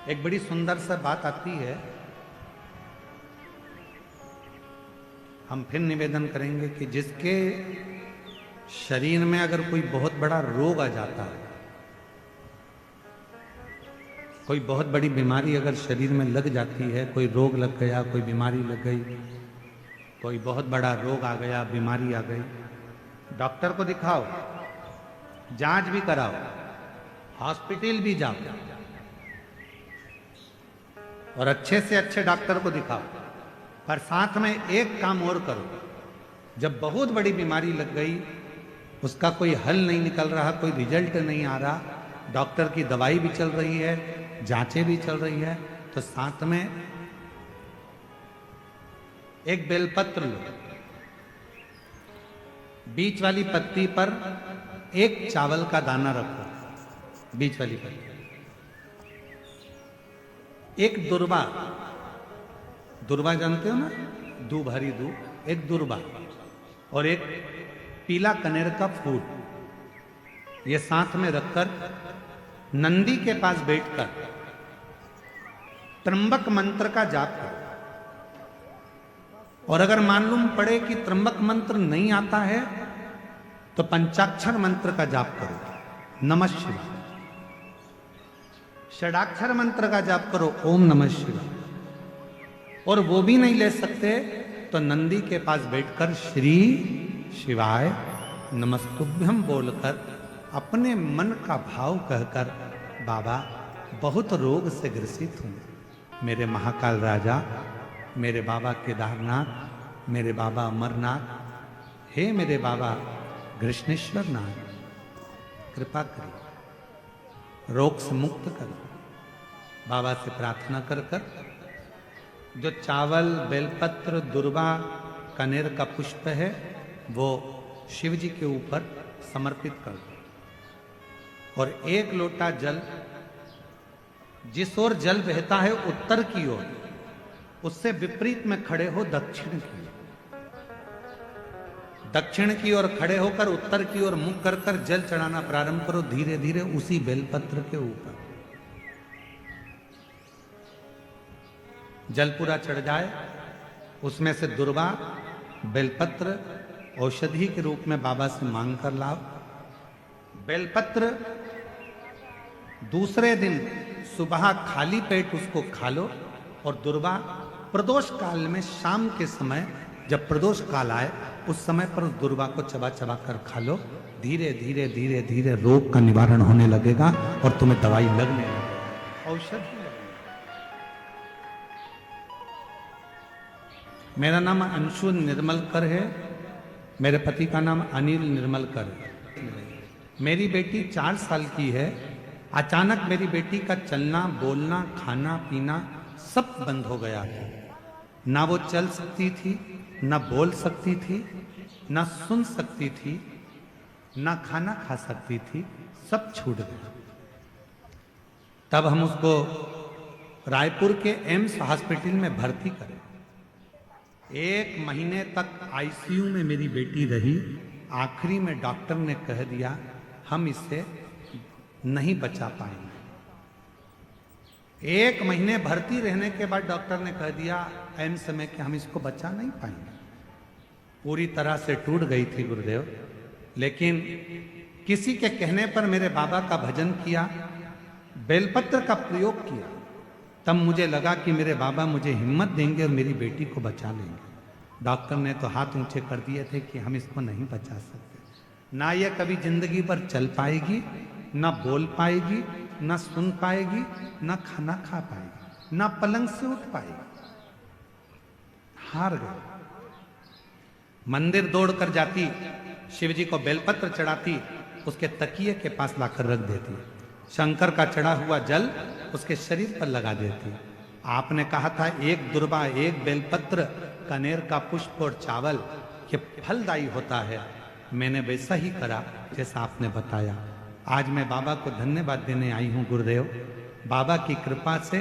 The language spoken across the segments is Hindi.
एक बड़ी सुंदर सा बात आती है। हम फिर निवेदन करेंगे कि जिसके शरीर में अगर कोई बहुत बड़ा रोग आ जाता है, कोई बहुत बड़ी बीमारी अगर शरीर में लग जाती है, कोई रोग लग गया, कोई बीमारी लग गई, कोई बहुत बड़ा रोग आ गया, बीमारी आ गई, डॉक्टर को दिखाओ, जांच भी कराओ, हॉस्पिटल भी जाओ और अच्छे से अच्छे डॉक्टर को दिखाओ, पर साथ में एक काम और करो। जब बहुत बड़ी बीमारी लग गई, उसका कोई हल नहीं निकल रहा, कोई रिजल्ट नहीं आ रहा, डॉक्टर की दवाई भी चल रही है, जांचें भी चल रही है, तो साथ में एक बेलपत्र लो, बीच वाली पत्ती पर एक चावल का दाना रखो, बीच वाली पत्ती, एक दुर्वा, दुर्वा जानते हो ना, दूब, हरी दूब, एक दुर्वा और एक पीला कनेर का फूल, ये साथ में रखकर नंदी के पास बैठकर त्र्यंबक मंत्र का जाप करो। और अगर मालूम पड़े कि त्र्यंबक मंत्र नहीं आता है तो पंचाक्षर मंत्र का जाप करो, नमः शिवाय। षडाक्षर मंत्र का जाप करो, ओम नमः शिवाय। और वो भी नहीं ले सकते तो नंदी के पास बैठकर श्री शिवाय नमस्तुभ्यम बोलकर अपने मन का भाव कहकर, बाबा बहुत रोग से ग्रसित हूं, मेरे महाकाल राजा, मेरे बाबा केदारनाथ, मेरे बाबा अमरनाथ, हे मेरे बाबा कृष्णेश्वर नाथ, कृपा करो, रोग से मुक्त करो। बाबा से प्रार्थना कर कर जो चावल, बेलपत्र, दुर्वा, कनेर का पुष्प है वो शिव जी के ऊपर समर्पित कर दो। और एक लोटा जल, जिस ओर जल बहता है उत्तर की ओर, उससे विपरीत में खड़े हो दक्षिण की ओर। दक्षिण की ओर खड़े होकर उत्तर की ओर मुख कर कर जल चढ़ाना प्रारंभ करो, धीरे धीरे उसी बेलपत्र के ऊपर। जल पूरा चढ़ जाए, उसमें से दुर्वा, बेलपत्र औषधि के रूप में बाबा से मांग कर लाओ। बेलपत्र दूसरे दिन सुबह खाली पेट उसको खा लो और दुर्वा प्रदोष काल में शाम के समय जब प्रदोष काल आए उस समय पर उस दुर्वा को चबा चबा कर खा लो। धीरे धीरे धीरे धीरे रोग का निवारण होने लगेगा और तुम्हें दवाई लगने लगेगी, औषधि। मेरा नाम अंशु निर्मलकर है, मेरे पति का नाम अनिल निर्मलकर है। मेरी बेटी 4 साल की है। अचानक मेरी बेटी का चलना, बोलना, खाना पीना सब बंद हो गया है। ना वो चल सकती थी, ना बोल सकती थी, ना सुन सकती थी, ना खाना खा सकती थी, सब छूट गया। तब हम उसको रायपुर के एम्स हॉस्पिटल में भर्ती करें। 1 महीने तक आईसीयू में मेरी बेटी रही। आखिरी में डॉक्टर ने कह दिया हम इसे नहीं बचा पाएंगे। 1 महीने भर्ती रहने के बाद डॉक्टर ने कह दिया एम्स में कि हम इसको बचा नहीं पाएंगे। पूरी तरह से टूट गई थी गुरुदेव। लेकिन किसी के कहने पर मेरे बाबा का भजन किया, बेलपत्र का प्रयोग किया, तब मुझे लगा कि मेरे बाबा मुझे हिम्मत देंगे और मेरी बेटी को बचा लेंगे। डॉक्टर ने तो हाथ ऊंचे कर दिए थे कि हम इसको नहीं बचा सकते। ना ये कभी जिंदगी भर चल पाएगी, ना बोल पाएगी, ना सुन पाएगी, ना खाना खा पाएगी, ना पलंग से उठ पाएगी। हार गए। मंदिर दौड़कर जाती, शिव जी को बेलपत्र चढ़ाती, उसके तकिए के पास लाकर रख देती, शंकर का चढ़ा हुआ जल उसके शरीर पर लगा देती। आपने कहा था 1 दुर्वा, 1 बेलपत्र, कनेर का पुष्प और चावल ये फलदायी होता है। मैंने वैसा ही करा जैसा आपने बताया। आज मैं बाबा को धन्यवाद देने आई हूं गुरुदेव। बाबा की कृपा से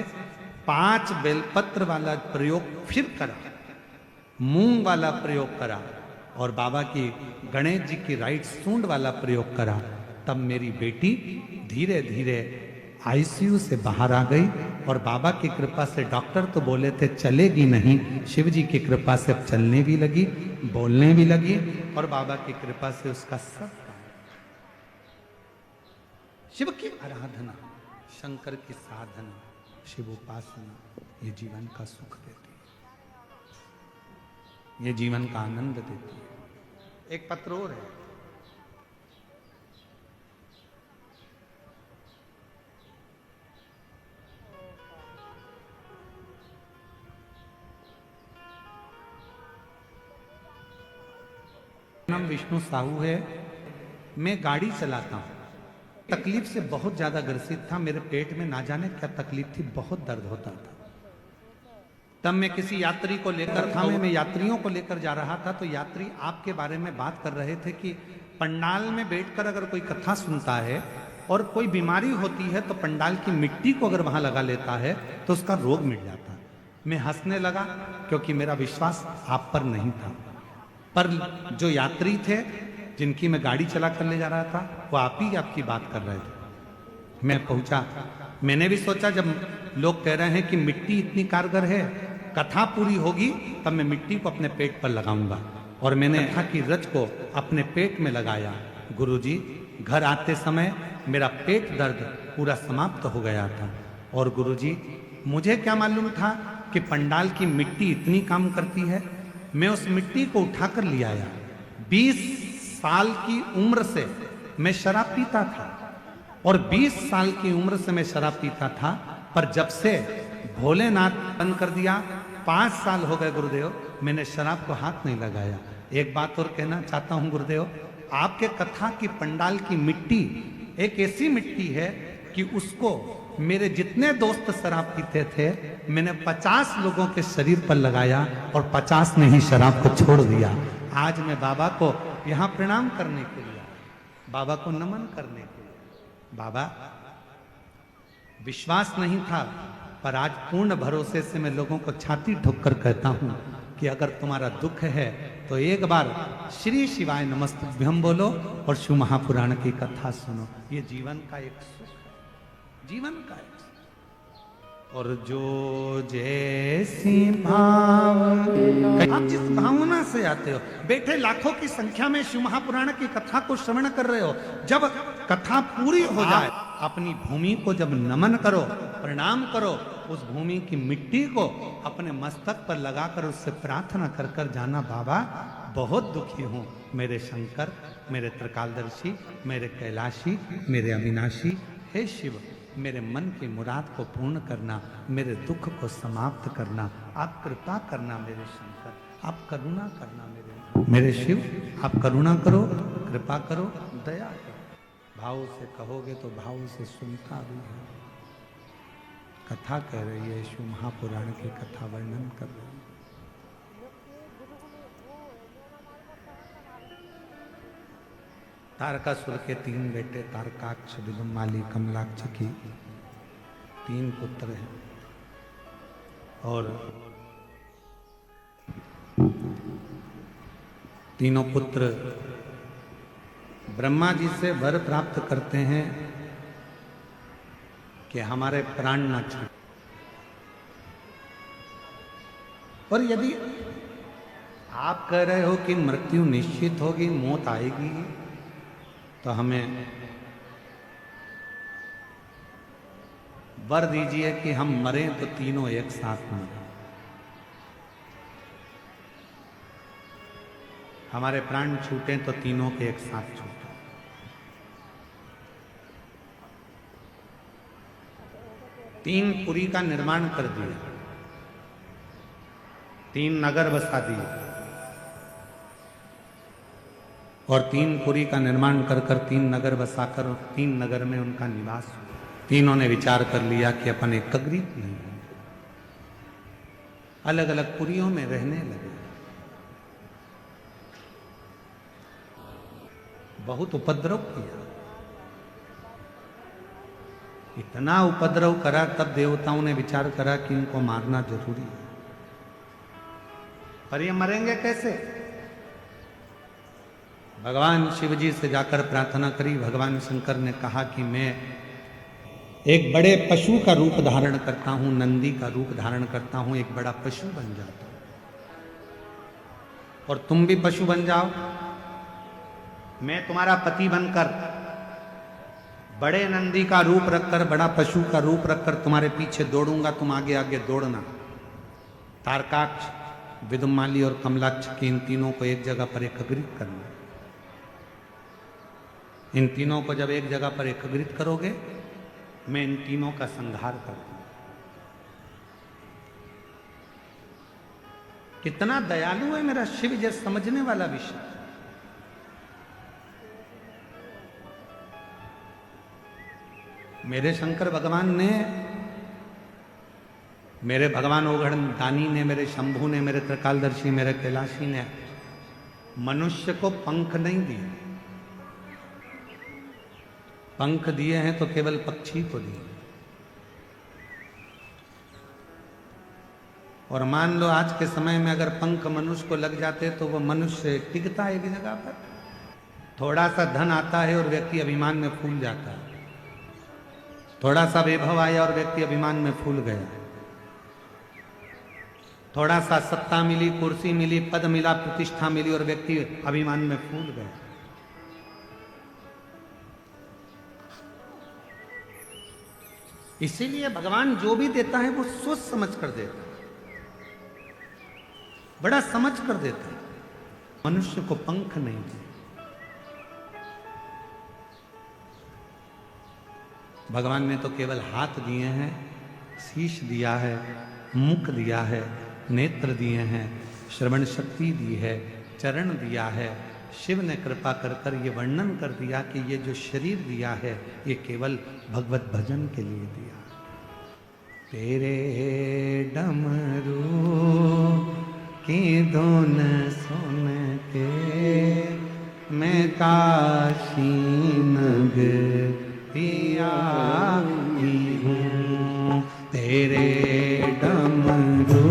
5 बेलपत्र वाला प्रयोग फिर करा, मूंग वाला प्रयोग करा और बाबा की गणेश जी की राइट सूंड वाला प्रयोग करा। तब मेरी बेटी धीरे धीरे आईसीयू से बाहर आ गई और बाबा की कृपा से डॉक्टर तो बोले थे चलेगी नहीं, शिव जी की कृपा से अब चलने भी लगी, बोलने भी लगी और बाबा की कृपा से उसका सब काम। शिव की आराधना, शंकर की साधना, शिव उपासना ये जीवन का सुख देती है, ये जीवन का आनंद देती है। एक पत्र और है, नाम विष्णु साहू है। मैं गाड़ी चलाता हूं, तकलीफ से बहुत ज्यादा ग्रसित था, मेरे पेट में ना जाने क्या तकलीफ थी, बहुत दर्द होता था। तब मैं किसी यात्री को लेकर था, मैं यात्रियों को लेकर जा रहा था, तो यात्री आपके बारे में बात कर रहे थे कि पंडाल में बैठकर अगर कोई कथा सुनता है और कोई बीमारी होती है तो पंडाल की मिट्टी को अगर वहां लगा लेता है तो उसका रोग मिट जाता है। मैं हंसने लगा क्योंकि मेरा विश्वास आप पर नहीं था, पर जो यात्री थे जिनकी मैं गाड़ी चला कर ले जा रहा था वो आप ही आपकी बात कर रहे थे। मैं पहुंचा, मैंने भी सोचा जब लोग कह रहे हैं कि मिट्टी इतनी कारगर है, कथा पूरी होगी तब मैं मिट्टी को अपने पेट पर लगाऊंगा, और मैंने कथा की रच को अपने पेट में लगाया। गुरुजी, घर आते समय मेरा पेट दर्द पूरा समाप्त हो गया था, और गुरुजी मुझे क्या मालूम था कि पंडाल की मिट्टी इतनी काम करती है। मैं उस मिट्टी को उठाकर ले आया। 20 साल की उम्र से मैं शराब पीता था, और 20 साल की उम्र से मैं शराब पीता था, पर जब से भोलेनाथ बंद कर दिया, 5 साल हो गए गुरुदेव, मैंने शराब को हाथ नहीं लगाया। एक बात और कहना चाहता हूं गुरुदेव, आपके कथा की पंडाल की मिट्टी एक ऐसी मिट्टी है कि उसको मेरे जितने दोस्त शराब पीते थे मैंने 50 लोगों के शरीर पर लगाया और 50 ने ही शराब को छोड़ दिया। आज मैं बाबा को यहाँ प्रणाम करने के लिए, बाबा को नमन करने के लिए। बाबा, विश्वास नहीं था, पर आज पूर्ण भरोसे से मैं लोगों को छाती ठोक कर कहता हूं कि अगर तुम्हारा दुख है तो एक बार श्री शिवाय नमस्तुभ्यम बोलो और शिव महापुराण की कथा सुनो। ये जीवन का एक सुख है, जीवन का एक सुख। और जो जैसी भाव, आप जिस भावना से आते हो, बैठे लाखों की संख्या में शिव महापुराण की कथा को श्रवण कर रहे हो, जब कथा पूरी हो जाए अपनी भूमि को जब नमन करो, प्रणाम करो, उस भूमि की मिट्टी को अपने मस्तक पर लगाकर उससे प्रार्थना कर कर जाना, बाबा बहुत दुखी हूं, मेरे शंकर, मेरे त्रिकालदर्शी, मेरे कैलाशी, मेरे अविनाशी, हे शिव, मेरे मन की मुराद को पूर्ण करना, मेरे दुख को समाप्त करना, आप कृपा करना मेरे शंकर, आप करुणा करना मेरे शिव, आप करुणा करो, कृपा करो, दया करो। भाव से कहोगे तो भाव से सुनता भी है। कथा कह रही है, शिव महापुराण की कथा वर्णन कर रही है। तारकासुर के 3 बेटे, तारकाक्ष, विदुमाली, कमलाक्ष की 3 पुत्र हैं, और तीनों पुत्र ब्रह्मा जी से वर प्राप्त करते हैं कि हमारे प्राण न छूटे, और यदि आप कह रहे हो कि मृत्यु निश्चित होगी, मौत आएगी, तो हमें वर दीजिए कि हम मरें तो तीनों एक साथ मरें। हमारे प्राण छूटे तो तीनों के एक साथ छूटे। तीन पुरी का निर्माण कर दिया, 3 नगर बसा दिए, और 3 पुरी का निर्माण कर कर 3 नगर बसाकर 3 नगर में उनका निवास हुआ। तीनों ने विचार कर लिया कि अपन एकत्रित नहीं, अलग अलग पुरियों में रहने लगे। बहुत उपद्रव किया, इतना उपद्रव करा, तब देवताओं ने विचार करा कि इनको मारना जरूरी है। पर ये मरेंगे कैसे? भगवान शिव जी से जाकर प्रार्थना करी। भगवान शंकर ने कहा कि मैं एक बड़े पशु का रूप धारण करता हूं, नंदी का रूप धारण करता हूं, एक बड़ा पशु बन जाता हूं। और तुम भी पशु बन जाओ, मैं तुम्हारा पति बनकर बड़े नंदी का रूप रखकर, बड़ा पशु का रूप रखकर तुम्हारे पीछे दौड़ूंगा, तुम आगे आगे दौड़ना। तारकाक्ष, विदुमाली और कमलाक्ष के इन तीनों को एक जगह पर एकत्रित करना। इन तीनों को जब एक जगह पर एकत्रित करोगे, मैं इन तीनों का संहार कर दूंगा। कितना दयालु है मेरा शिव, ये समझने वाला विषय। मेरे शंकर भगवान ने, मेरे भगवान ओघड़ दानी ने, मेरे शंभु ने, मेरे त्रिकालदर्शी, मेरे कैलाशी ने मनुष्य को पंख नहीं दिए। पंख दिए हैं तो केवल पक्षी को दिए। और मान लो आज के समय में अगर पंख मनुष्य को लग जाते तो वो मनुष्य टिकता है एक जगह पर। थोड़ा सा धन आता है और व्यक्ति अभिमान में फूल जाता है, थोड़ा सा वैभव आया और व्यक्ति अभिमान में फूल गया, थोड़ा सा सत्ता मिली, कुर्सी मिली, पद मिला, प्रतिष्ठा मिली और व्यक्ति अभिमान में फूल गया। इसीलिए भगवान जो भी देता है वो सोच समझ कर देता है, बड़ा समझ कर देता है। मनुष्य को पंख नहीं दिए। भगवान ने तो केवल हाथ दिए हैं, शीश दिया है, मुख दिया है, नेत्र दिए हैं, श्रवण शक्ति दी है, चरण दिया है। शिव ने कृपा कर कर ये वर्णन कर दिया कि ये जो शरीर दिया है ये केवल भगवत भजन के लिए दिया। तेरे डमरू की धुन सुन के मैं काशी नगरिया हूँ। तेरे डमरू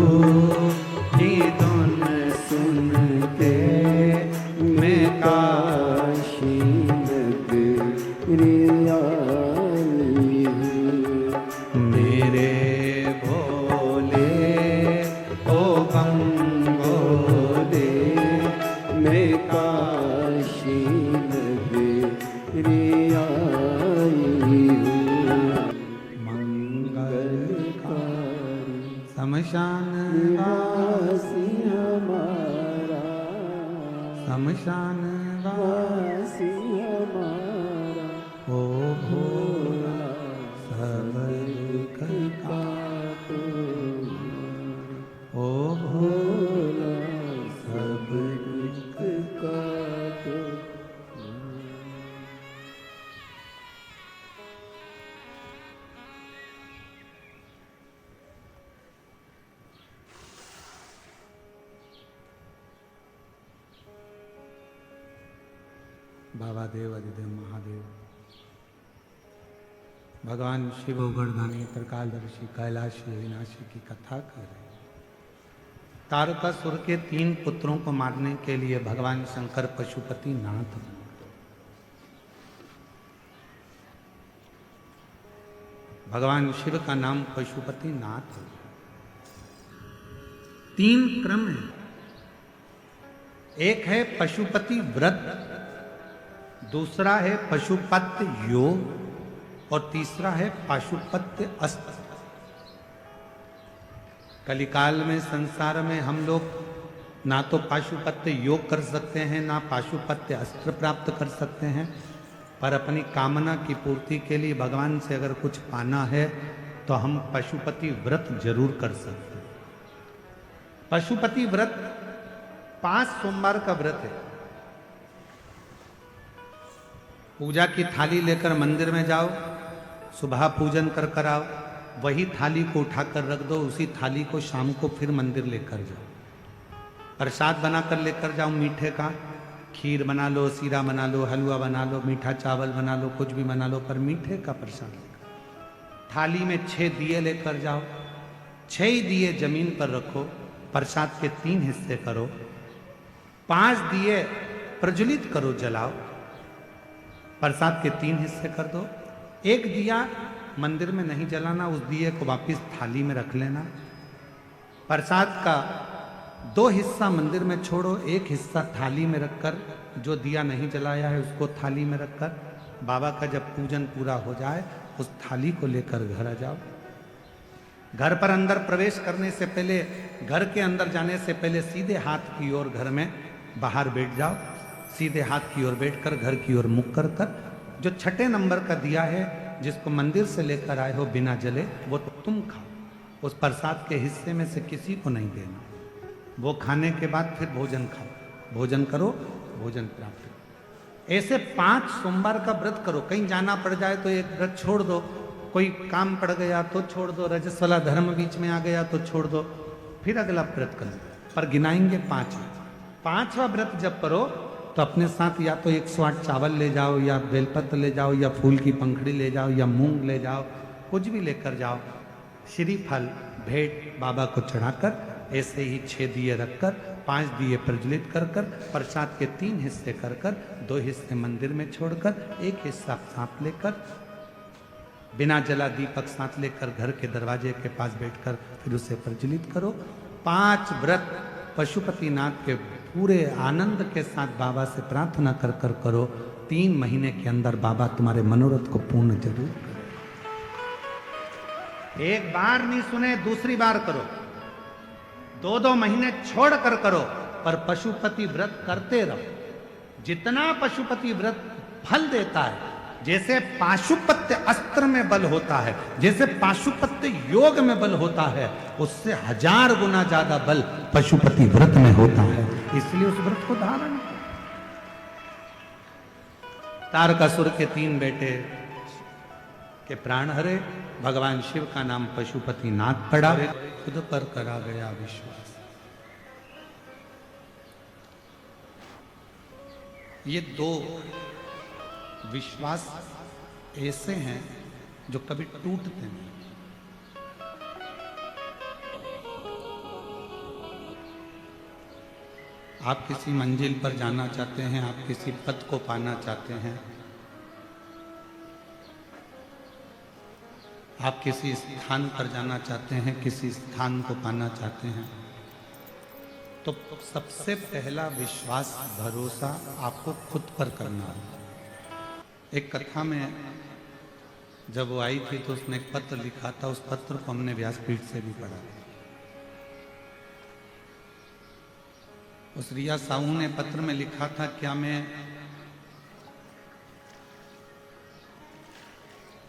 की धुन सुन के मैं काशी नगरिया हूँ। मेरे भोले ओ गंगोले मैं काशी नगरिया शमशान वासी हमारा, शमशान वासी हमारा, ओ भोला सब दुख काटो, ओ भोला सब दुख काटो। बाबा देव, अधिदेव, महादेव, भगवान शिव ओघड़दानी, त्रिकालदर्शी, कैलाशी, अविनाशी की कथा कर रहे हैं। तारकासुर के 3 पुत्रों को मारने के लिए भगवान शंकर पशुपति नाथ बने। भगवान शिव का नाम पशुपति नाथ है। 3 क्रम है। एक है पशुपति व्रत, दूसरा है पशुपत्य योग और तीसरा है पाशुपत्य अस्त्र। कलिकाल में संसार में हम लोग ना तो पाशुपत्य योग कर सकते हैं, ना पाशुपत्य अस्त्र प्राप्त कर सकते हैं, पर अपनी कामना की पूर्ति के लिए भगवान से अगर कुछ पाना है तो हम पशुपति व्रत जरूर कर सकते हैं। पशुपति व्रत 5 सोमवार का व्रत है। पूजा की थाली लेकर मंदिर में जाओ, सुबह पूजन कर कर आओ, वही थाली को उठाकर रख दो, उसी थाली को शाम को फिर मंदिर लेकर जाओ। प्रसाद बनाकर लेकर जाओ, मीठे का खीर बना लो, सीरा बना लो, हलवा बना लो, मीठा चावल बना लो, कुछ भी बना लो, पर मीठे का प्रसाद लेकर। थाली में 6 दिए लेकर जाओ, 6 ही दिए जमीन पर रखो, प्रसाद के 3 हिस्से करो, 5 दिए प्रज्वलित करो, जलाओ, प्रसाद के 3 हिस्से कर दो। 1 दिया मंदिर में नहीं जलाना, उस दिए को वापिस थाली में रख लेना। प्रसाद का 2 हिस्सा मंदिर में छोड़ो, 1 हिस्सा थाली में रखकर, जो दिया नहीं जलाया है उसको थाली में रखकर, बाबा का जब पूजन पूरा हो जाए उस थाली को लेकर घर आ जाओ। घर पर अंदर प्रवेश करने से पहले, घर के अंदर जाने से पहले सीधे हाथ की ओर घर में बाहर बैठ जाओ। सीधे हाथ की ओर बैठकर घर की ओर मुख कर कर जो 6 नंबर का दिया है जिसको मंदिर से लेकर आए हो बिना जले, वो तुम खाओ। उस प्रसाद के हिस्से में से किसी को नहीं देना। वो खाने के बाद फिर भोजन खाओ, भोजन करो, भोजन प्राप्त करो। ऐसे 5 सोमवार का व्रत करो। कहीं जाना पड़ जाए तो एक व्रत छोड़ दो, कोई काम पड़ गया तो छोड़ दो, रजस वाला धर्म बीच में आ गया तो छोड़ दो, फिर अगला व्रत कर लो। पर गिनाएंगे 5। 5वां व्रत जब करो तो अपने साथ या तो 108 चावल ले जाओ, या बेलपत्र ले जाओ, या फूल की पंखड़ी ले जाओ, या मूंग ले जाओ, कुछ भी लेकर जाओ। श्रीफल भेंट बाबा को चढ़ाकर ऐसे ही 6 दिए रखकर 5 दिए प्रज्वलित कर कर प्रसाद के 3 हिस्से कर कर 2 हिस्से मंदिर में छोड़कर 1 हिस्सा साथ लेकर बिना जला दीपक साथ लेकर घर के दरवाजे के पास बैठकर फिर उसे प्रज्वलित करो। 5 व्रत पशुपतिनाथ के पूरे आनंद के साथ बाबा से प्रार्थना कर कर करो। 3 महीने के अंदर बाबा तुम्हारे मनोरथ को पूर्ण जरूर करो। एक बार नहीं सुने, दूसरी बार करो। 2-2 महीने छोड़ कर करो, पर पशुपति व्रत करते रहो। जितना पशुपति व्रत फल देता है, जैसे पाशुपत्य अस्त्र में बल होता है, जैसे पाशुपत्य योग में बल होता है, उससे 1000 गुना ज्यादा बल पशुपति व्रत में होता है। इसलिए उस व्रत को धारण करो। तारकासुर के 3 बेटे के प्राण हरे, भगवान शिव का नाम पशुपति नाथ पड़ा, खुद पर करा गया विश्वास। ये 2 विश्वास ऐसे हैं जो कभी टूटते नहीं। आप किसी मंजिल पर जाना चाहते हैं, आप किसी पद को पाना चाहते हैं, आप किसी स्थान पर जाना चाहते हैं, किसी स्थान को पाना चाहते हैं, तो सबसे पहला विश्वास, भरोसा आपको खुद पर करना होगा। एक कथा में जब वो आई थी तो उसने एक पत्र लिखा था, उस पत्र को हमने व्यासपीठ से भी पढ़ा। उस रिया साहू ने पत्र में लिखा था, क्या मैं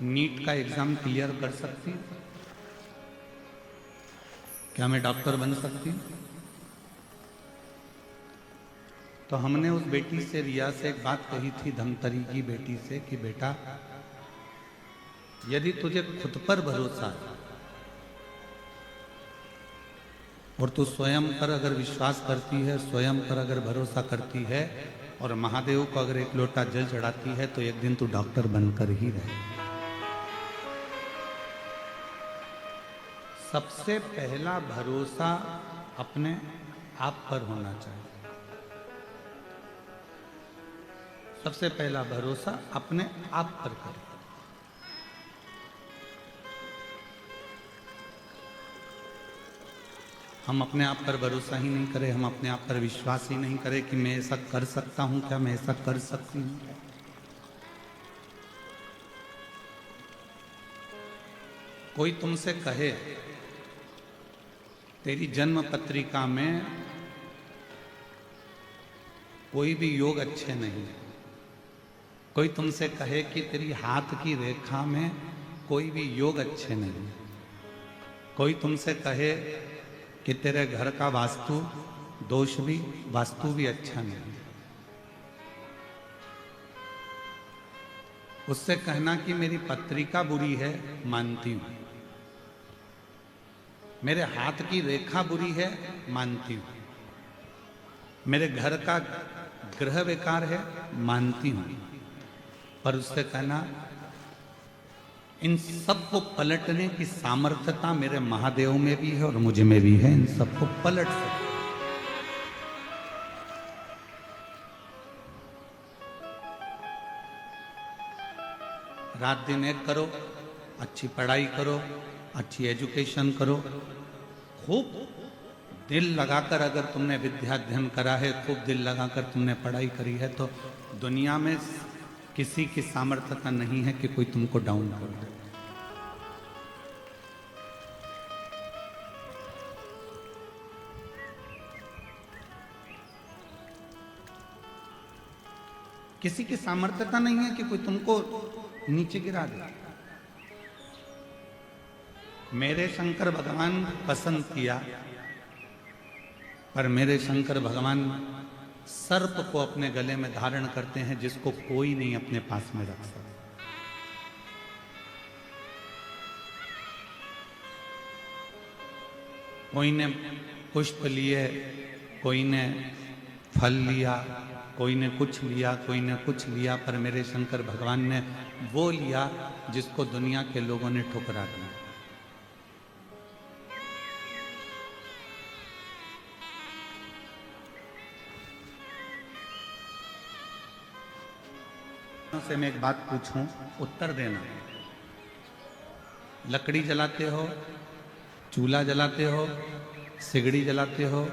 नीट का एग्जाम क्लियर कर सकती हूँ? क्या मैं डॉक्टर बन सकती हूँ? तो हमने उस बेटी से, रिया से एक बात कही थी, धमतरी की बेटी से, कि बेटा यदि तुझे खुद पर भरोसा है और तू स्वयं पर अगर विश्वास करती है, स्वयं पर अगर भरोसा करती है और महादेव को अगर एक लोटा जल चढ़ाती है, तो एक दिन तू डॉक्टर बनकर ही रहे। सबसे पहला भरोसा अपने आप पर होना चाहिए। सबसे पहला भरोसा अपने आप पर करें। हम अपने आप पर भरोसा ही नहीं करें, हम अपने आप पर विश्वास ही नहीं करें कि मैं ऐसा कर सकता हूं, क्या मैं ऐसा कर सकती हूं। कोई तुमसे कहे तेरी जन्म पत्रिका में कोई भी योग अच्छे नहीं है, कोई तुमसे कहे कि तेरी हाथ की रेखा में कोई भी योग अच्छे नहीं है, कोई तुमसे कहे कि तेरे घर का वास्तु भी अच्छा नहीं है, उससे कहना कि मेरी पत्रिका बुरी है, मानती हूं, मेरे हाथ की रेखा बुरी है, मानती हूं, मेरे घर का ग्रह बेकार है, मानती हूं, पर उससे कहना इन सब को पलटने की सामर्थ्यता मेरे महादेव में भी है और मुझ में भी है, इन सबको पलट सकते। रात दिन एक करो, अच्छी पढ़ाई करो, अच्छी एजुकेशन करो, खूब दिल लगाकर अगर तुमने विद्या अध्ययन करा है, खूब दिल लगाकर तुमने पढ़ाई करी है, तो दुनिया में किसी की सामर्थ्यता नहीं है कि कोई तुमको डाउन कर दे। किसी की सामर्थ्यता नहीं है कि कोई तुमको नीचे गिरा दे। मेरे शंकर भगवान पसंद किया, पर मेरे शंकर भगवान सर्प को अपने गले में धारण करते हैं, जिसको कोई नहीं अपने पास में रख सकता। कोई ने पुष्प लिए, कोई ने फल लिया, कोई ने कुछ लिया, कोई ने कुछ लिया, पर मेरे शंकर भगवान ने वो लिया जिसको दुनिया के लोगों ने ठुकरा दिया। से मैं एक बात पूछूं, उत्तर देना। लकड़ी जलाते हो, चूल्हा जलाते हो, सिगड़ी जलाते हो,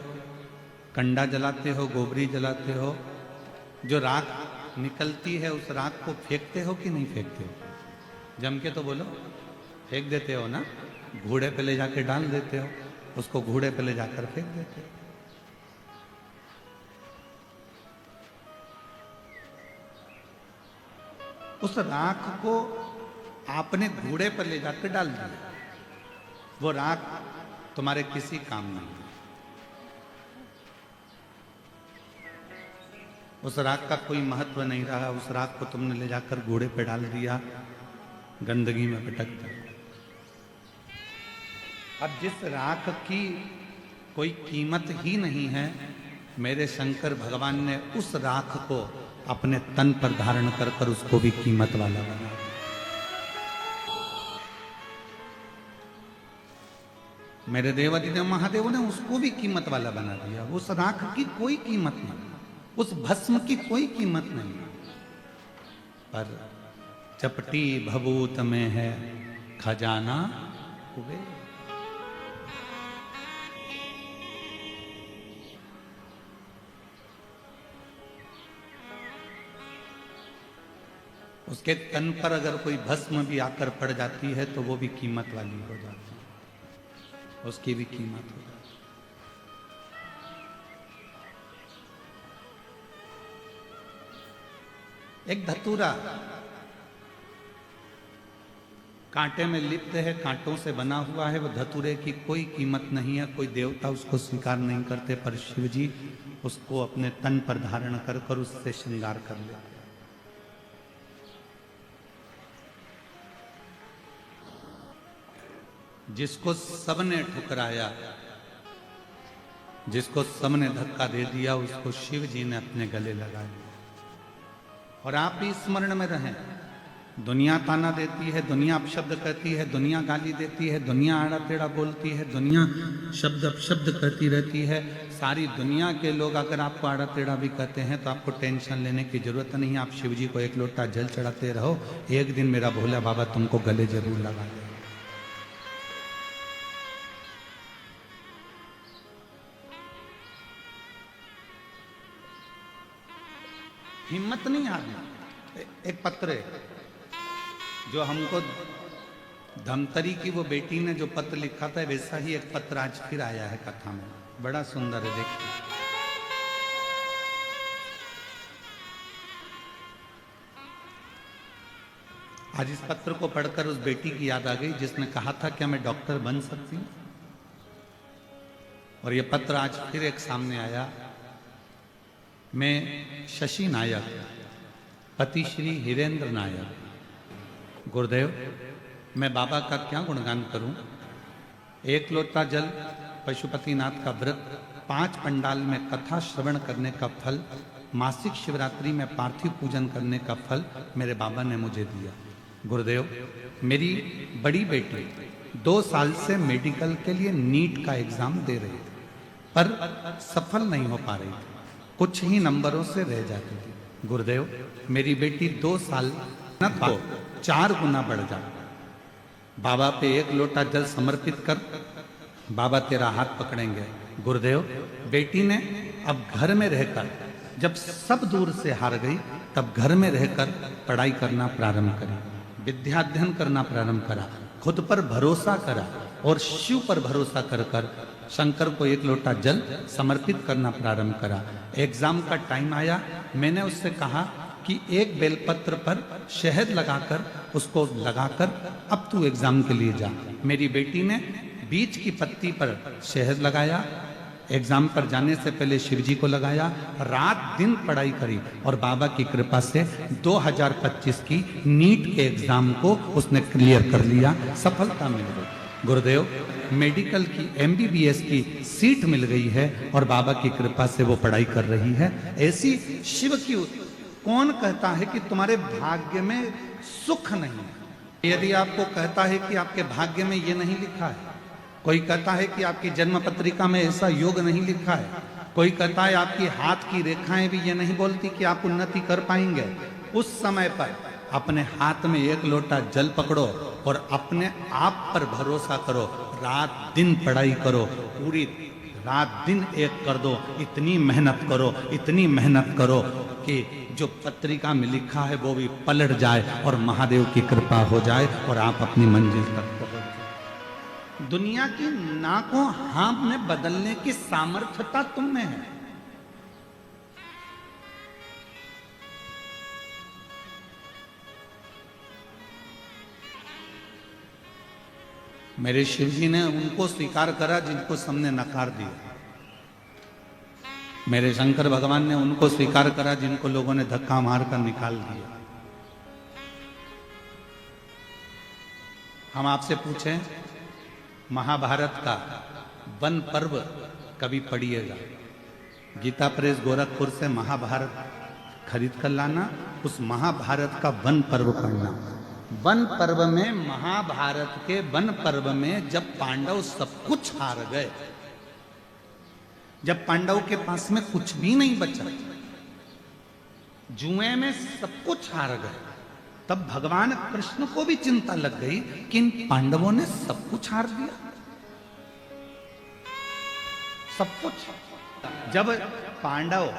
कंडा जलाते हो, गोबरी जलाते हो, जो राख निकलती है उस राख को फेंकते हो कि नहीं फेंकते हो? जम के तो बोलो, फेंक देते हो ना? घोड़े पे ले जाके डाल देते हो, उसको घोड़े पे ले जाकर फेंक देते हो। उस राख को आपने घोड़े पर ले जाकर डाल दिया, वो राख तुम्हारे किसी काम नहीं। उस राख का कोई महत्व नहीं रहा, उस राख को तुमने ले जाकर घोड़े पे डाल दिया, गंदगी में पटक दिया। अब जिस राख की कोई कीमत ही नहीं है, मेरे शंकर भगवान ने उस राख को अपने तन पर धारण कर कर उसको भी कीमत वाला बना। मेरे देवादिदेव महादेव ने उसको भी कीमत वाला बना दिया। उस राख की कोई कीमत नहीं, उस भस्म की कोई कीमत नहीं, पर चपटी भभूत में है खजाना कुबेर। उसके तन पर अगर कोई भस्म भी आकर पड़ जाती है तो वो भी कीमत वाली हो जाती है, उसकी भी कीमत हो जाती है। एक धतूरा कांटे में लिप्त है, कांटों से बना हुआ है, वो धतूरे की कोई कीमत नहीं है, कोई देवता उसको स्वीकार नहीं करते, पर शिव जी उसको अपने तन पर धारण कर कर उससे श्रृंगार कर लेते। जिसको सबने ठुकराया, जिसको सबने धक्का दे दिया, उसको शिव जी ने अपने गले लगा लिया। और आप भी स्मरण में रहें, दुनिया ताना देती है, दुनिया अपशब्द कहती है, दुनिया गाली देती है, दुनिया आड़ा टेढ़ा बोलती है, दुनिया शब्द अपशब्द कहती रहती है। सारी दुनिया के लोग अगर आपको आड़ा टेढ़ा भी कहते हैं तो आपको टेंशन लेने की जरूरत नहीं है। आप शिव जी को एक लोटा जल चढ़ाते रहो, एक दिन मेरा भोला बाबा तुमको गले जरूर लगा दे। हिम्मत नहीं हारना। एक पत्र है जो हमको धमतरी की वो बेटी ने जो पत्र लिखा था, वैसा ही एक पत्र आज फिर आया है कथा में, बड़ा सुंदर है, देखिए। आज इस पत्र को पढ़कर उस बेटी की याद आ गई जिसने कहा था क्या मैं डॉक्टर बन सकती हूं। और ये पत्र आज फिर एक सामने आया। मैं शशि नायक, पति श्री हिरेंद्र नायक। गुरुदेव, मैं बाबा का क्या गुणगान करूं। एक लोटा जल, पशुपतिनाथ का व्रत, 5 पंडाल में कथा श्रवण करने का फल, मासिक शिवरात्रि में पार्थिव पूजन करने का फल मेरे बाबा ने मुझे दिया। गुरुदेव, मेरी बड़ी बेटी 2 साल से मेडिकल के लिए नीट का एग्जाम दे रही थी, पर सफल नहीं हो पा रही थी, कुछ ही नंबरों से रह जाती थी। गुरुदेव, मेरी बेटी 2 साल को 4 गुना बढ़ जाए, बाबा पे एक लोटा जल समर्पित कर, बाबा तेरा हाथ पकड़ेंगे। गुरुदेव, बेटी ने अब घर में रहकर, जब सब दूर से हार गई, तब घर में रहकर पढ़ाई करना प्रारंभ करी, विद्याध्ययन करना प्रारंभ करा, खुद पर भरोसा करा और शिव पर भरोसा कर कर शंकर को एक लोटा जल समर्पित करना प्रारंभ करा। एग्जाम का टाइम आया, मैंने उससे कहा कि एक बेलपत्र पर शहद लगाकर उसको लगाकर अब तू एग्जाम के लिए जा। मेरी बेटी ने बीच की पत्ती पर शहद लगाया, एग्जाम पर जाने से पहले शिव जी को लगाया, रात दिन पढ़ाई करी और बाबा की कृपा से 2025 की नीट के एग्जाम को उसने क्लियर कर लिया, सफलता मिल गई। गुरुदेव, मेडिकल की MBBS की सीट मिल गई है और बाबा की कृपा से वो पढ़ाई कर रही है। ऐसी शिव की, कौन कहता है कि तुम्हारे भाग्य में सुख नहीं है? यदि आपको कहता है कि आपके भाग्य में ये नहीं लिखा है, कोई कहता है कि आपकी जन्म पत्रिका में ऐसा योग नहीं लिखा है, कोई कहता है आपकी हाथ की रेखाएं भी ये नहीं बोलती कि आप उन्नति कर पाएंगे, उस समय पर अपने हाथ में एक लोटा जल पकड़ो और अपने आप पर भरोसा करो, रात दिन पढ़ाई करो, पूरी रात दिन एक कर दो, इतनी मेहनत करो, इतनी मेहनत करो कि जो पत्रिका में लिखा है वो भी पलट जाए और महादेव की कृपा हो जाए और आप अपनी मंजिल तक पहुंच। दुनिया की नाकों हाँ में बदलने की सामर्थ्यता तुम में है। मेरे शिव जी ने उनको स्वीकार करा जिनको सबने नकार दिया। मेरे शंकर भगवान ने उनको स्वीकार करा जिनको लोगों ने धक्का मारकर निकाल दिया। हम आपसे पूछें, महाभारत का वन पर्व कभी पढ़िएगा। गीता प्रेस गोरखपुर से महाभारत खरीद कर लाना, उस महाभारत का वन पर्व पढ़ना। वन पर्व में, महाभारत के वन पर्व में जब पांडव सब कुछ हार गए, जब पांडव के पास में कुछ भी नहीं बचा, जुए में सब कुछ हार गए, तब भगवान कृष्ण को भी चिंता लग गई कि इन पांडवों ने सब कुछ हार दिया, सब कुछ। जब पांडव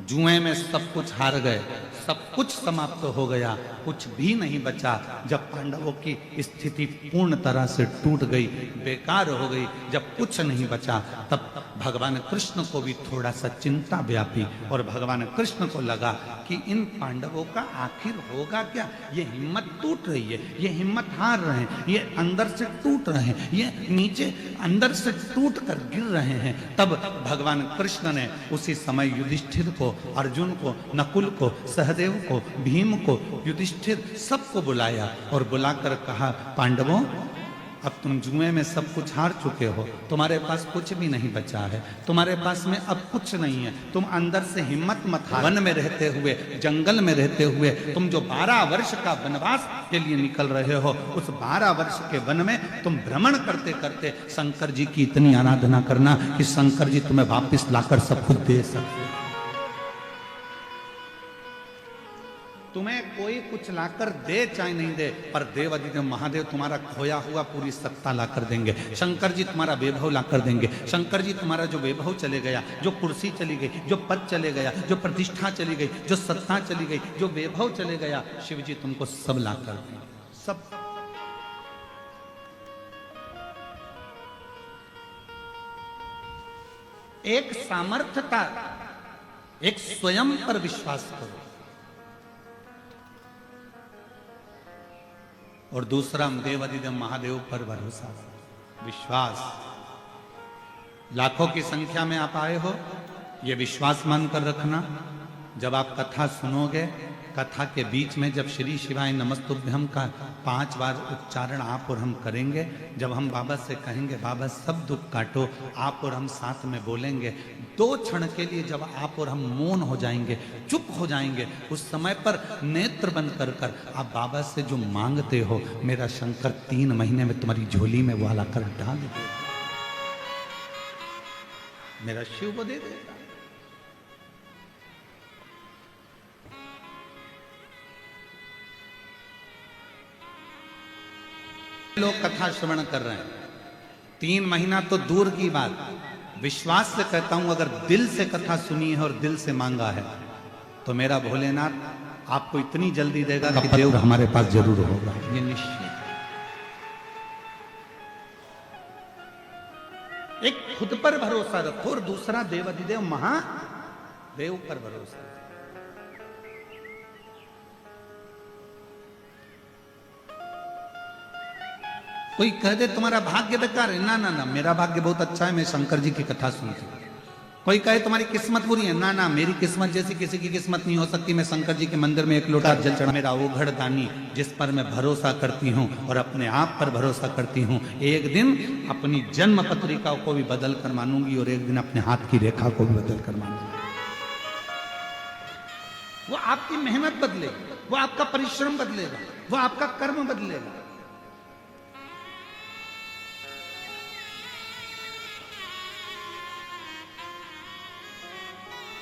जुए में सब कुछ हार गए, सब कुछ समाप्त हो गया, कुछ भी नहीं बचा, जब पांडवों की स्थिति पूर्ण तरह से टूट गई, बेकार हो गई, जब कुछ नहीं बचा, तब भगवान कृष्ण को भी थोड़ा सा चिंता व्यापी और भगवान कृष्ण को लगा कि इन पांडवों का आखिर होगा क्या? ये हिम्मत टूट रही है, ये हिम्मत हार रहे हैं, ये अंदर से टूट रहे हैं, ये नीचे अंदर से टूट कर गिर रहे हैं। तब भगवान कृष्ण ने उसी समय युधिष्ठिर को, अर्जुन को, नकुल को, सहदेव को, भीम को, युधिष्ठिर सबको बुलाया और बुलाकर कहा, पांडवों, अब तुम जुए में सब कुछ हार चुके हो, तुम्हारे पास कुछ भी नहीं बचा है, तुम्हारे पास में अब कुछ नहीं है, तुम अंदर से हिम्मत मत हारो। वन में रहते हुए, जंगल में रहते हुए, तुम जो 12 वर्ष का वनवास के लिए निकल रहे हो, उस 12 वर्ष के वन में तुम भ्रमण करते करते शंकर जी की इतनी आराधना करना कि शंकर जी तुम्हें वापिस लाकर सब कुछ दे सकते। तुम्हें कोई कुछ लाकर दे चाहे नहीं दे, पर देव अधिदेव महादेव तुम्हारा खोया हुआ पूरी सत्ता लाकर देंगे। शंकर जी तुम्हारा वैभव लाकर देंगे। शंकर जी तुम्हारा जो वैभव चले गया, जो कुर्सी चली गई, जो पद चले गया, जो प्रतिष्ठा चली गई, जो सत्ता चली गई, जो वैभव चले गया, शिव जी तुमको सब लाकर देंगे, सब। एक सामर्थ्यता, एक स्वयं पर विश्वास करो, और दूसरा देवाधिदेव महादेव पर भरोसा, विश्वास। लाखों की संख्या में आप आए हो, ये विश्वास मानकर रखना। जब आप कथा सुनोगे, कथा के बीच में जब श्री शिवाय नमस्तुभ्यम का 5 बार उच्चारण आप और हम करेंगे, जब हम बाबा से कहेंगे बाबा सब दुख काटो, आप और हम साथ में बोलेंगे, 2 क्षण के लिए जब आप और हम मौन हो जाएंगे, चुप हो जाएंगे, उस समय पर नेत्र बंद कर कर आप बाबा से जो मांगते हो, मेरा शंकर 3 महीने में तुम्हारी झोली में वो लाकर डाल दे, मेरा शिव वो दे देगा। लोग कथा श्रवण कर रहे हैं, 3 महीना तो दूर की बात, विश्वास से कहता हूं अगर दिल से कथा सुनी है और दिल से मांगा है तो मेरा भोलेनाथ आपको इतनी जल्दी देगा कि देव हमारे पास जरूर होगा, ये निश्चित। एक खुद पर भरोसा रखो और दूसरा देवाधिदेव महादेव पर भरोसा। कोई कह दे तुम्हारा भाग्य बेकार है, ना ना ना, मेरा भाग्य बहुत अच्छा है, मैं शंकर जी की कथा सुनती हूँ। कोई कहे तुम्हारी किस्मत बुरी है, ना ना, मेरी किस्मत जैसी किसी की किस्मत नहीं हो सकती, मैं शंकर जी के मंदिर में 1 लोटा जल चढ़ा, मेरा ओघड़ दानी जिस पर मैं भरोसा करती हूँ और अपने आप पर भरोसा करती हूँ, एक दिन अपनी जन्म पत्रिका को भी बदल कर मानूंगी और एक दिन अपने हाथ की रेखा को भी बदल कर मानूंगी। वो आपकी मेहनत बदलेगी, वो आपका परिश्रम बदलेगा, वो आपका कर्म बदलेगा।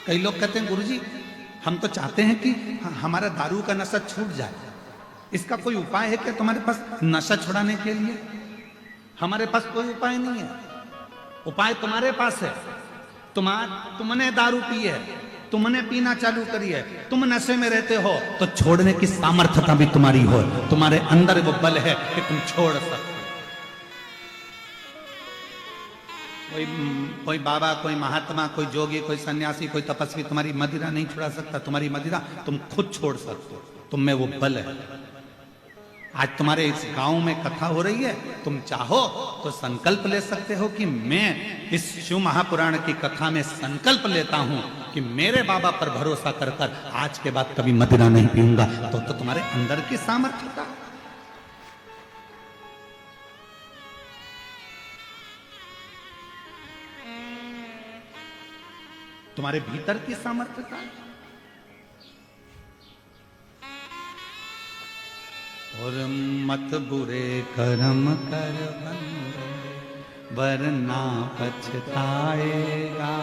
कई लोग कहते हैं गुरुजी हम तो चाहते हैं कि हमारा दारू का नशा छूट जाए, इसका कोई उपाय है क्या तुम्हारे पास नशा छुड़ाने के लिए? हमारे पास कोई उपाय नहीं है, उपाय तुम्हारे पास है। तुमने दारू पी है, तुमने पीना चालू करी है, तुम नशे में रहते हो, तो छोड़ने की सामर्थ्यता भी तुम्हारी हो, तुम्हारे अंदर वो बल है कि तुम छोड़ सकते। कोई बाबा, कोई महात्मा, कोई जोगी, कोई सन्यासी, कोई तपस्वी तुम्हारी मदिरा नहीं छुड़ा सकता, तुम्हारी मदिरा तुम खुद छोड़ सकते हो, तुम में वो बल है। आज तुम्हारे इस गांव में कथा हो रही है, तुम चाहो तो संकल्प ले सकते हो कि मैं इस शिव महापुराण की कथा में संकल्प लेता हूं कि मेरे बाबा पर भरोसा कर कर आज के बाद कभी मदिरा नहीं पीऊंगा, तो तुम्हारे अंदर की सामर्थ्यता। तुम्हारे भीतर की सामर्थ्यता। और मत बुरे कर्म कर बंदे वरना पछताएगा,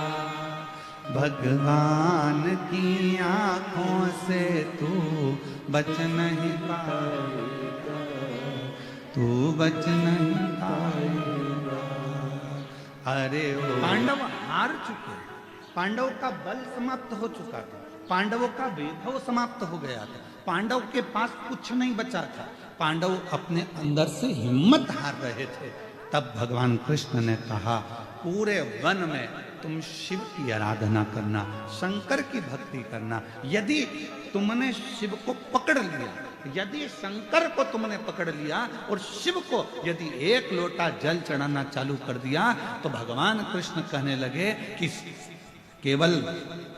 भगवान की आंखों से तू बच नहीं पाएगा, तू बच नहीं पाएगा। अरे पांडव हार चुके, पांडव का बल समाप्त हो चुका था, पांडवों का वैभव समाप्त हो गया था, पांडव के पास कुछ नहीं बचा था, पांडव अपने अंदर से हिम्मत हार रहे थे। तब भगवान कृष्ण ने कहा पूरे वन में तुम शिव की आराधना करना, शंकर की भक्ति करना। यदि तुमने शिव को पकड़ लिया, यदि शंकर को तुमने पकड़ लिया और शिव को यदि 1 लोटा जल चढ़ाना चालू कर दिया, तो भगवान कृष्ण कहने लगे कि केवल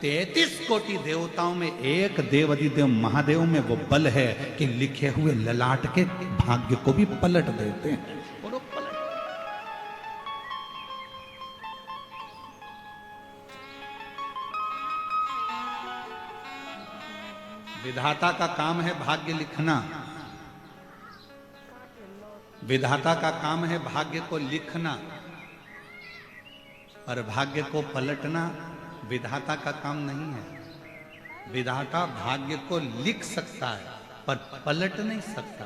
33 कोटि देवताओं में एक देवाधिदेव महादेव में वो बल है कि लिखे हुए ललाट के भाग्य को भी पलट देते हैं। विधाता का काम है भाग्य लिखना, विधाता का काम है भाग्य को लिखना, और भाग्य को पलटना विधाता का काम नहीं है। विधाता भाग्य को लिख सकता है पर पलट नहीं सकता।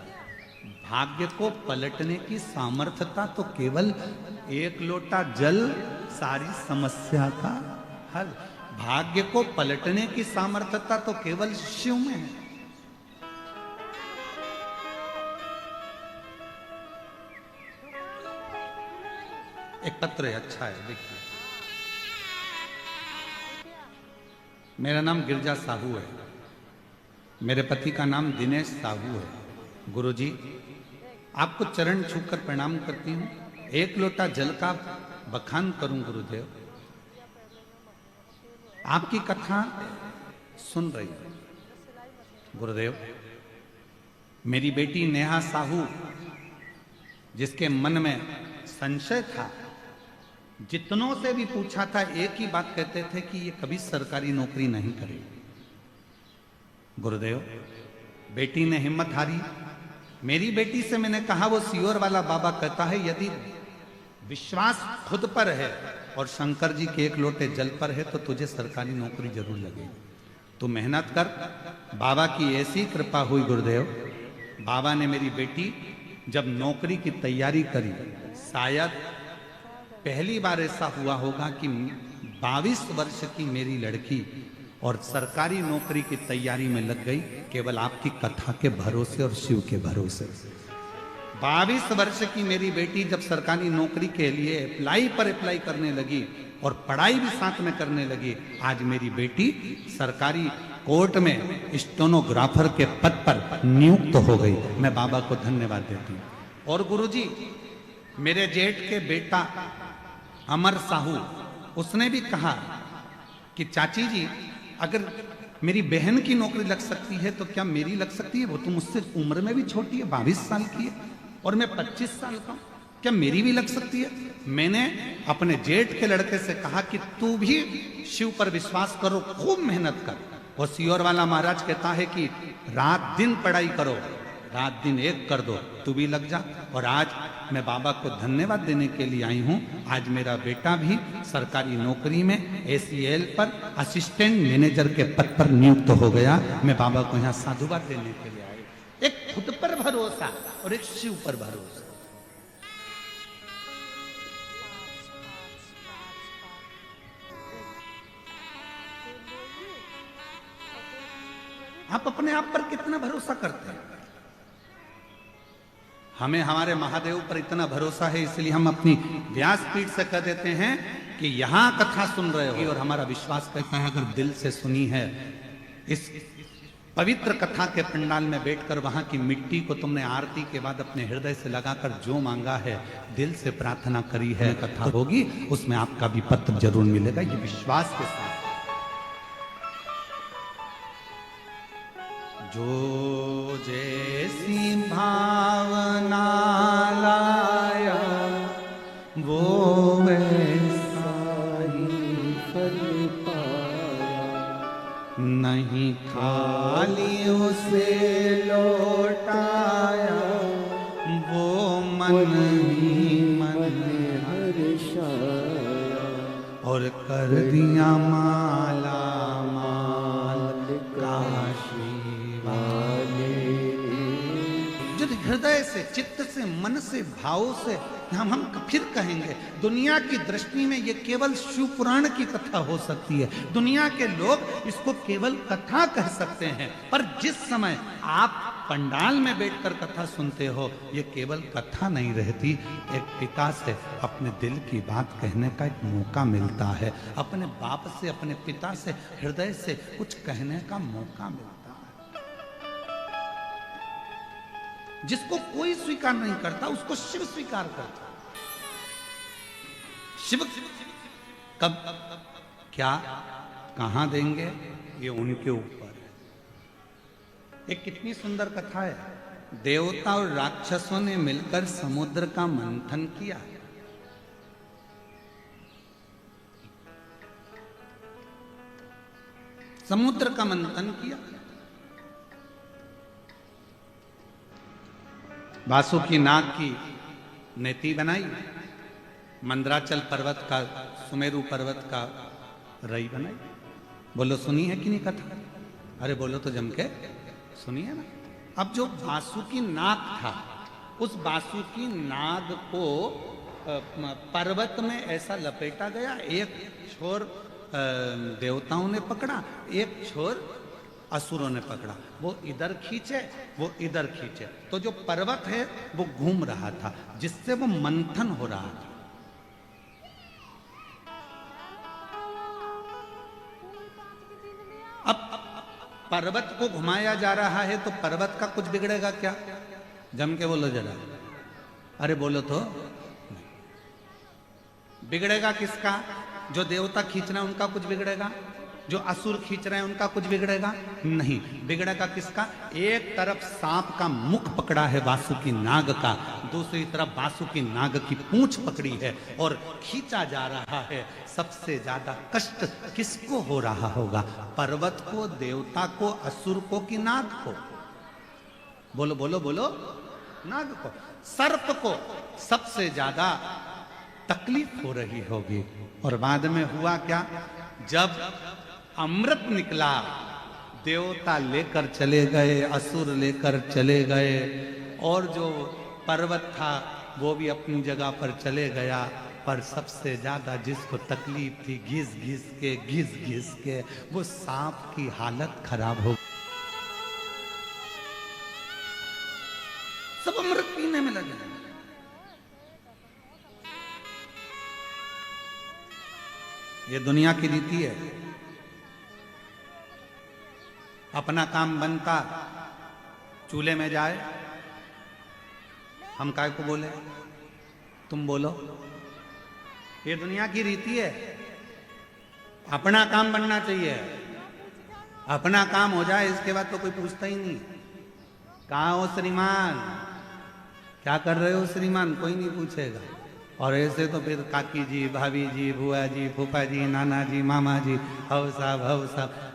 भाग्य को पलटने की सामर्थ्यता तो केवल 1 लोटा जल सारी समस्या का हल। भाग्य को पलटने की सामर्थ्यता तो केवल शिव में है। एक पत्र है, अच्छा है, देखिए। मेरा नाम गिरजा साहू है, मेरे पति का नाम दिनेश साहू है। गुरुजी आपको चरण छूकर प्रणाम करती हूँ, 1 लोटा जल का बखान करूं गुरुदेव। आपकी कथा सुन रही है गुरुदेव। मेरी बेटी नेहा साहू, जिसके मन में संशय था, जितनों से भी पूछा था एक ही बात कहते थे कि ये कभी सरकारी नौकरी नहीं करेगी। गुरुदेव बेटी ने हिम्मत हारी। मेरी बेटी से मैंने कहा, वो सियोर वाला बाबा कहता है यदि विश्वास खुद पर है और शंकर जी के 1 लोटे जल पर है तो तुझे सरकारी नौकरी जरूर लगेगी। तू मेहनत कर। बाबा की ऐसी कृपा हुई गुरुदेव, बाबा ने मेरी बेटी जब नौकरी की तैयारी करी, शायद पहली बार ऐसा हुआ होगा कि 22 वर्ष की मेरी लड़की और सरकारी नौकरी की तैयारी में लग गई, केवल आपकी कथा के भरोसे और शिव के भरोसे। 22 वर्ष की मेरी बेटी जब सरकारी नौकरी के लिए अप्लाई करने लगी और पढ़ाई भी साथ में करने लगी, आज मेरी बेटी सरकारी कोर्ट में स्टेनोग्राफर के पद पर नियुक्त हो गई। मैं बाबा को धन्यवाद देती हूँ। और गुरुजी, मेरे जेठ के बेटा अमर साहू, उसने भी कहा कि चाची जी, अगर मेरी बहन की नौकरी लग सकती है तो क्या मेरी लग सकती है? वो तो मुझसे उम्र में भी छोटी है, 22 साल की है, और मैं 25 साल का हूं, क्या मेरी भी लग सकती है? मैंने अपने जेठ के लड़के से कहा कि तू भी शिव पर विश्वास करो, खूब मेहनत कर। और सियोर वाला महाराज कहता है कि रात दिन पढ़ाई करो, रात दिन एक कर दो, तू भी लग जा। और आज मैं बाबा को धन्यवाद देने के लिए आई हूं। आज मेरा बेटा भी सरकारी नौकरी में ACL पर असिस्टेंट मैनेजर के पद पर नियुक्त हो गया। मैं बाबा को यहाँ साधुवाद देने के लिए आई। एक खुद पर भरोसा और एक शिव पर भरोसा। आप अपने आप पर कितना भरोसा करते हैं? हमें हमारे महादेव पर इतना भरोसा है, इसलिए हम अपनी व्यासपीठ से कह देते हैं कि यहां कथा सुन रहे हो, और हमारा विश्वास कहता है अगर दिल से सुनी है, इस पवित्र कथा के पंडाल में बैठकर वहां की मिट्टी को तुमने आरती के बाद अपने हृदय से लगाकर जो मांगा है, दिल से प्रार्थना करी है, कथा होगी, उसमें आपका भी पत्र जरूर मिलेगा, ये विश्वास के साथ। जो जैसी भावना लाया वो वैसा ही फल पाया, नहीं खाली उसे लौटाया, वो मन ही मन हर्षाया, और कर दिया माला माल काशी। हृदय से, चित्त से, मन से, भाव से हम फिर कहेंगे, दुनिया की दृष्टि में ये केवल शिव पुराण की कथा हो सकती है, दुनिया के लोग इसको केवल कथा कह सकते हैं, पर जिस समय आप पंडाल में बैठकर कथा सुनते हो, ये केवल कथा नहीं रहती, एक पिता से अपने दिल की बात कहने का एक मौका मिलता है, अपने बाप से, अपने पिता से हृदय से कुछ कहने का मौका मिलता है। जिसको कोई स्वीकार नहीं करता, उसको शिव स्वीकार करता। शिव कब, क्या, कहां देंगे, ये उनके ऊपर है। एक कितनी सुंदर कथा है। देवता और राक्षसों ने मिलकर समुद्र का मंथन किया। समुद्र का मंथन किया। वासुकी नाग की नेति बनाई, मंदराचल पर्वत का, सुमेरु पर्वत का रई बनाई। बोलो सुनी है कि नहीं कथा? अरे बोलो तो जम के सुनिए ना। अब जो वासुकी नाग था, उस वासुकी नाग को पर्वत में ऐसा लपेटा गया, एक छोर देवताओं ने पकड़ा, एक छोर असुरों ने पकड़ा। वो इधर खींचे, वो इधर खींचे, तो जो पर्वत है वो घूम रहा था, जिससे वो मंथन हो रहा था। अब पर्वत को घुमाया जा रहा है तो पर्वत का कुछ बिगड़ेगा क्या? जम के बोलो जरा। अरे बोलो तो। बिगड़ेगा किसका? जो देवता खींच रहे हैं उनका कुछ बिगड़ेगा? जो असुर खींच रहे हैं उनका कुछ बिगड़ेगा? नहीं। बिगड़ेगा किसका? एक तरफ सांप का मुख पकड़ा है वासुकी नाग का, दूसरी तरफ वासुकी नाग की पूंछ पकड़ी है और खींचा जा रहा है। सबसे ज्यादा कष्ट किसको हो रहा होगा? पर्वत को, देवता को, असुर को कि नाग को? बोलो बोलो बोलो। नाग को। सर्प को सबसे ज्यादा तकलीफ हो रही होगी। और बाद में हुआ क्या? जब अमृत निकला, देवता लेकर चले गए, असुर लेकर चले गए, और जो पर्वत था वो भी अपनी जगह पर चले गया, पर सबसे ज्यादा जिसको तकलीफ थी घिस घिस के वो सांप की हालत खराब हो, सब अमृत पीने में लगे। ये दुनिया की रीति है। अपना काम बनता चूल्हे में जाए, हम काय को बोले, तुम बोलो। ये दुनिया की रीति है। अपना काम बनना चाहिए, अपना काम हो जाए, इसके बाद तो कोई पूछता ही नहीं कहाँ हो श्रीमान, क्या कर रहे हो श्रीमान, कोई नहीं पूछेगा। और ऐसे तो फिर काकी जी, भाभी जी, बुआ जी, फूफा जी, नाना जी, मामा जी, हव साहब।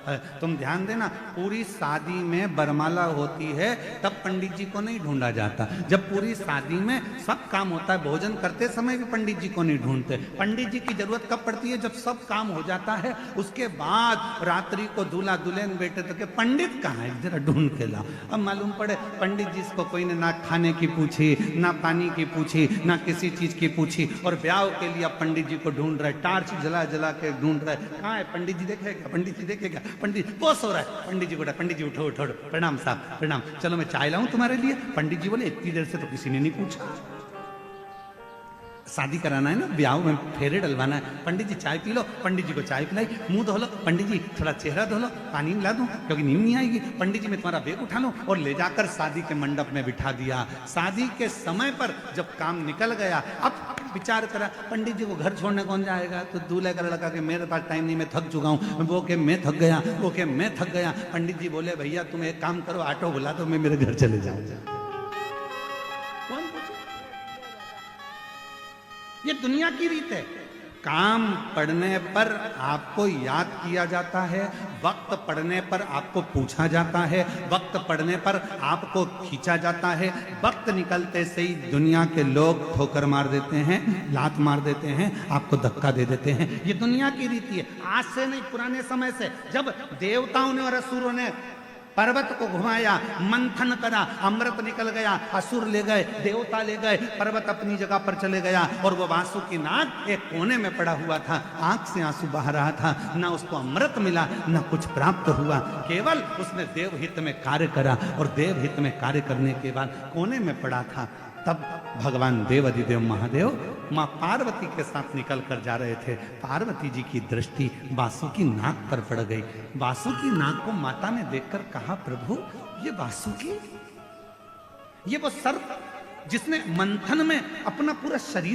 तुम ध्यान देना, पूरी शादी में बरमाला होती है तब पंडित जी को नहीं ढूंढा जाता। जब पूरी शादी में सब काम होता है, भोजन करते समय भी पंडित जी को नहीं ढूंढते। पंडित जी की जरूरत कब पड़ती है, जब सब काम हो जाता है, उसके बाद रात्रि को दूल्हा दुल्हन बेटे तो के पंडित कहाँ है, जरा ढूंढ के लाओ। अब मालूम पड़े पंडित जी को कोई ने ना खाने की पूछी, ना पानी की पूछी, ना किसी चीज की पूछी, और ब्याह के लिए पंडित जी को ढूंढ रहे, टार्च जला जला के ढूंढ रहे, कहाँ है पंडित जी, देखेगा पंडित जी, देखेगा पंडित, वो सो रहा है। पंडित जी को पंडित जी उठो उठो, प्रणाम साहब प्रणाम, चलो मैं चाय लाऊं तुम्हारे लिए। पंडित जी बोले इतनी देर से तो किसी ने नहीं पूछा, शादी कराना है ना, ब्याह में फेरे डलवाना है। पंडित जी चाय पी लो, पंडित जी को चाय पिलाई, मुंह धो लो, पंडित जी थोड़ा चेहरा धो लो, पानी मिला दूं क्योंकि नींद नहीं आएगी। पंडित जी मैं तुम्हारा बैग उठा लो और ले जाकर शादी के मंडप में बिठा दिया। शादी के समय पर जब काम निकल गया, अब विचार करा पंडित जी को घर छोड़ने कौन जाएगा, तो दूल्हे का लड़का के मेरे पास टाइम नहीं, मैं थक चुका हूँ, वो के मैं थक गया, वो के मैं थक गया। पंडित जी बोले भैया तुम एक काम करो, ऑटो बुला दो, मैं मेरे घर चले जाऊंगा। ये दुनिया की रीत है। काम पड़ने पर आपको याद किया जाता है, वक्त पड़ने पर आपको पूछा जाता है, वक्त पड़ने पर आपको खींचा जाता है। वक्त निकलते से ही दुनिया के लोग ठोकर मार देते हैं, लात मार देते हैं, आपको धक्का दे देते हैं। ये दुनिया की रीति है। आज से नहीं, पुराने समय से, जब देवताओं ने और असुरों ने पर्वत को घुमाया, मंथन करा, अमृत निकल गया, असुर ले गए, देवता ले गए, पर्वत अपनी जगह पर चले गया, और वो वासुकीनाग एक कोने में पड़ा हुआ था, आंख से आंसू बह रहा था, ना उसको अमृत मिला, ना कुछ प्राप्त हुआ, केवल उसने देवहित में कार्य करा, और देवहित में कार्य करने के बाद कोने में पड़ा था। तब भगवान देवाधिदेव महादेव माँ पार्वती के साथ निकल कर जा रहे थे। पार्वती जी की दृष्टि वासुकी नाग पर पड़ गई। वासुकी नाग को माता ने देखकर कहा, प्रभु ये वासुकी, ये वो सर्प जिसने मंथन में अपना पूरा शरीर